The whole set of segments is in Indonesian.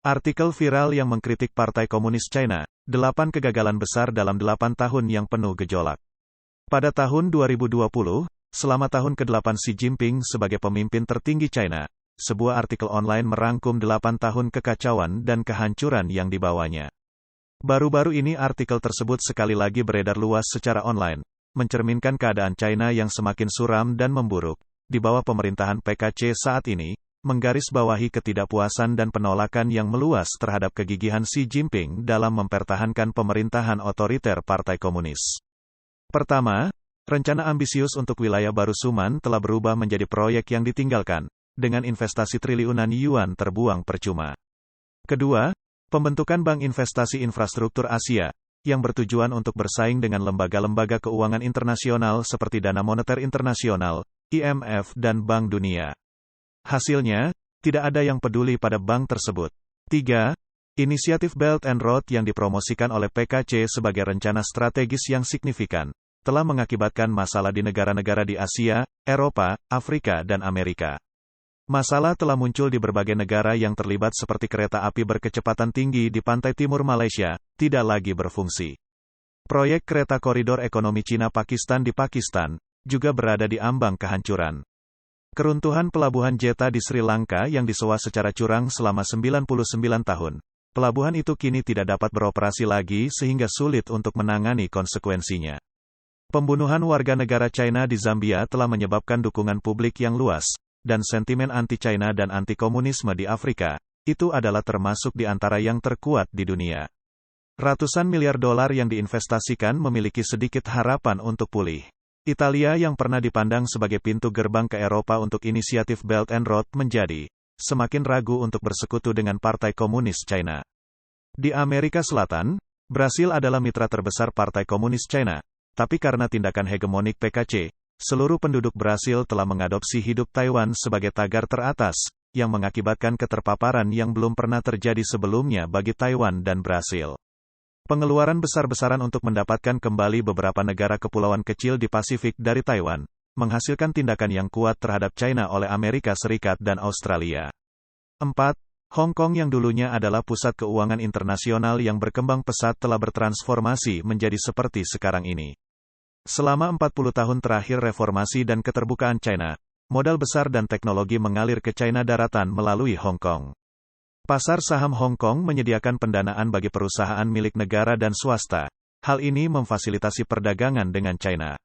Artikel viral yang mengkritik Partai Komunis China, 8 kegagalan besar dalam 8 tahun yang penuh gejolak. Pada tahun 2020, selama tahun ke-8 Xi Jinping sebagai pemimpin tertinggi China, sebuah artikel online merangkum 8 tahun kekacauan dan kehancuran yang dibawanya. Baru-baru ini artikel tersebut sekali lagi beredar luas secara online, mencerminkan keadaan China yang semakin suram dan memburuk, di bawah pemerintahan PKC saat ini, menggarisbawahi ketidakpuasan dan penolakan yang meluas terhadap kegigihan Xi Jinping dalam mempertahankan pemerintahan otoriter Partai Komunis. Pertama, rencana ambisius untuk wilayah baru Suman telah berubah menjadi proyek yang ditinggalkan, dengan investasi triliunan yuan terbuang percuma. Kedua, pembentukan Bank Investasi Infrastruktur Asia, yang bertujuan untuk bersaing dengan lembaga-lembaga keuangan internasional seperti Dana Moneter Internasional, IMF dan Bank Dunia. Hasilnya, tidak ada yang peduli pada bank tersebut. 3. Inisiatif Belt and Road yang dipromosikan oleh PKC sebagai rencana strategis yang signifikan, telah mengakibatkan masalah di negara-negara di Asia, Eropa, Afrika dan Amerika. Masalah telah muncul di berbagai negara yang terlibat seperti kereta api berkecepatan tinggi di pantai timur Malaysia, tidak lagi berfungsi. Proyek kereta koridor ekonomi Cina-Pakistan di Pakistan, juga berada di ambang kehancuran. Keruntuhan pelabuhan Jeddah di Sri Lanka yang disewa secara curang selama 99 tahun. Pelabuhan itu kini tidak dapat beroperasi lagi sehingga sulit untuk menangani konsekuensinya. Pembunuhan warga negara China di Zambia telah menyebabkan dukungan publik yang luas, dan sentimen anti-China dan anti-komunisme di Afrika, itu adalah termasuk di antara yang terkuat di dunia. Ratusan miliar dolar yang diinvestasikan memiliki sedikit harapan untuk pulih. Italia yang pernah dipandang sebagai pintu gerbang ke Eropa untuk inisiatif Belt and Road menjadi semakin ragu untuk bersekutu dengan Partai Komunis China. Di Amerika Selatan, Brasil adalah mitra terbesar Partai Komunis China, tapi karena tindakan hegemonik PKC, seluruh penduduk Brasil telah mengadopsi hidup Taiwan sebagai tagar teratas, yang mengakibatkan keterpaparan yang belum pernah terjadi sebelumnya bagi Taiwan dan Brasil. Pengeluaran besar-besaran untuk mendapatkan kembali beberapa negara kepulauan kecil di Pasifik dari Taiwan, menghasilkan tindakan yang kuat terhadap China oleh Amerika Serikat dan Australia. 4. Hong Kong yang dulunya adalah pusat keuangan internasional yang berkembang pesat telah bertransformasi menjadi seperti sekarang ini. Selama 40 tahun terakhir reformasi dan keterbukaan China, modal besar dan teknologi mengalir ke China daratan melalui Hong Kong. Pasar saham Hong Kong menyediakan pendanaan bagi perusahaan milik negara dan swasta. Hal ini memfasilitasi perdagangan dengan China.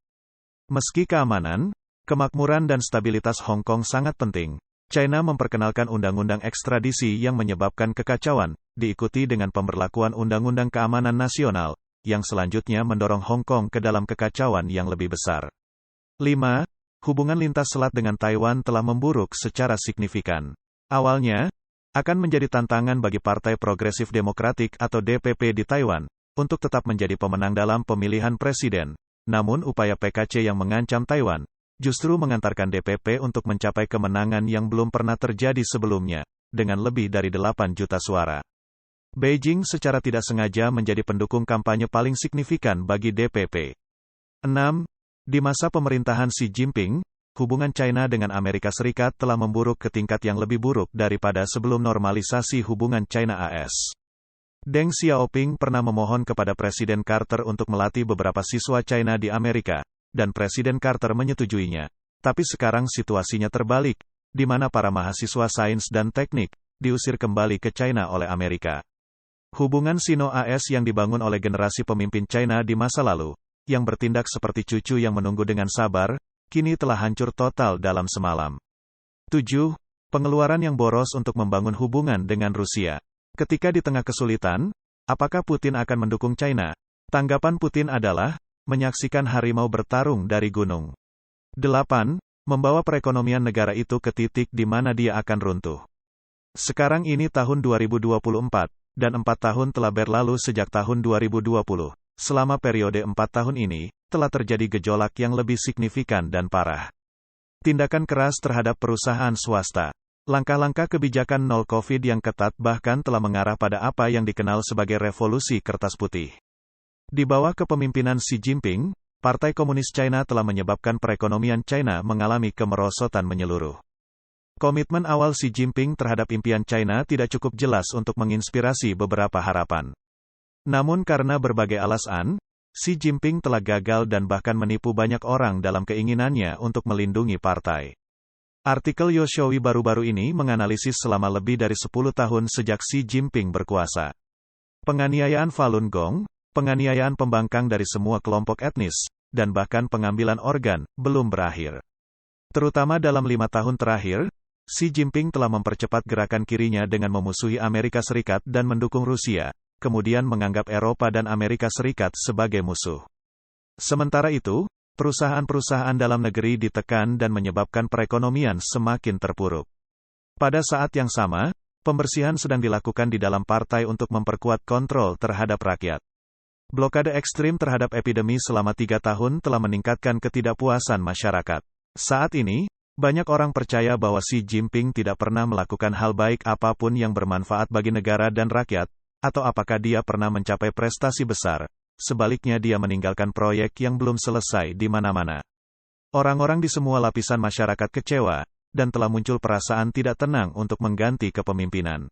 Meski keamanan, kemakmuran dan stabilitas Hong Kong sangat penting, China memperkenalkan undang-undang ekstradisi yang menyebabkan kekacauan, diikuti dengan pemberlakuan Undang-Undang Keamanan Nasional, yang selanjutnya mendorong Hong Kong ke dalam kekacauan yang lebih besar. 5. Hubungan lintas selat dengan Taiwan telah memburuk secara signifikan. Awalnya, akan menjadi tantangan bagi Partai Progresif Demokratik atau DPP di Taiwan, untuk tetap menjadi pemenang dalam pemilihan presiden. Namun upaya PKC yang mengancam Taiwan, justru mengantarkan DPP untuk mencapai kemenangan yang belum pernah terjadi sebelumnya, dengan lebih dari 8 juta suara. Beijing secara tidak sengaja menjadi pendukung kampanye paling signifikan bagi DPP. 6. Di masa pemerintahan Xi Jinping, hubungan China dengan Amerika Serikat telah memburuk ke tingkat yang lebih buruk daripada sebelum normalisasi hubungan China-AS. Deng Xiaoping pernah memohon kepada Presiden Carter untuk melatih beberapa siswa China di Amerika, dan Presiden Carter menyetujuinya. Tapi sekarang situasinya terbalik, di mana para mahasiswa sains dan teknik diusir kembali ke China oleh Amerika. Hubungan Sino-AS yang dibangun oleh generasi pemimpin China di masa lalu, yang bertindak seperti cucu yang menunggu dengan sabar, kini telah hancur total dalam semalam. 7. Pengeluaran yang boros untuk membangun hubungan dengan Rusia. Ketika di tengah kesulitan, apakah Putin akan mendukung China? Tanggapan Putin adalah, menyaksikan harimau bertarung dari gunung. 8. Membawa perekonomian negara itu ke titik di mana dia akan runtuh. Sekarang ini tahun 2024, dan 4 tahun telah berlalu sejak tahun 2020. Selama periode 4 tahun ini, telah terjadi gejolak yang lebih signifikan dan parah. Tindakan keras terhadap perusahaan swasta. Langkah-langkah kebijakan nol COVID yang ketat bahkan telah mengarah pada apa yang dikenal sebagai revolusi kertas putih. Di bawah kepemimpinan Xi Jinping, Partai Komunis China telah menyebabkan perekonomian China mengalami kemerosotan menyeluruh. Komitmen awal Xi Jinping terhadap impian China tidak cukup jelas untuk menginspirasi beberapa harapan. Namun karena berbagai alasan, Xi Jinping telah gagal dan bahkan menipu banyak orang dalam keinginannya untuk melindungi partai. Artikel Yoshoi baru-baru ini menganalisis selama lebih dari 10 tahun sejak Xi Jinping berkuasa. Penganiayaan Falun Gong, penganiayaan pembangkang dari semua kelompok etnis, dan bahkan pengambilan organ, belum berakhir. Terutama dalam 5 tahun terakhir, Xi Jinping telah mempercepat gerakan kirinya dengan memusuhi Amerika Serikat dan mendukung Rusia, kemudian menganggap Eropa dan Amerika Serikat sebagai musuh. Sementara itu, perusahaan-perusahaan dalam negeri ditekan dan menyebabkan perekonomian semakin terpuruk. Pada saat yang sama, pembersihan sedang dilakukan di dalam partai untuk memperkuat kontrol terhadap rakyat. Blokade ekstrim terhadap epidemi selama 3 tahun telah meningkatkan ketidakpuasan masyarakat. Saat ini, banyak orang percaya bahwa Xi Jinping tidak pernah melakukan hal baik apapun yang bermanfaat bagi negara dan rakyat, atau apakah dia pernah mencapai prestasi besar. Sebaliknya dia meninggalkan proyek yang belum selesai di mana-mana. Orang-orang di semua lapisan masyarakat kecewa, dan telah muncul perasaan tidak tenang untuk mengganti kepemimpinan.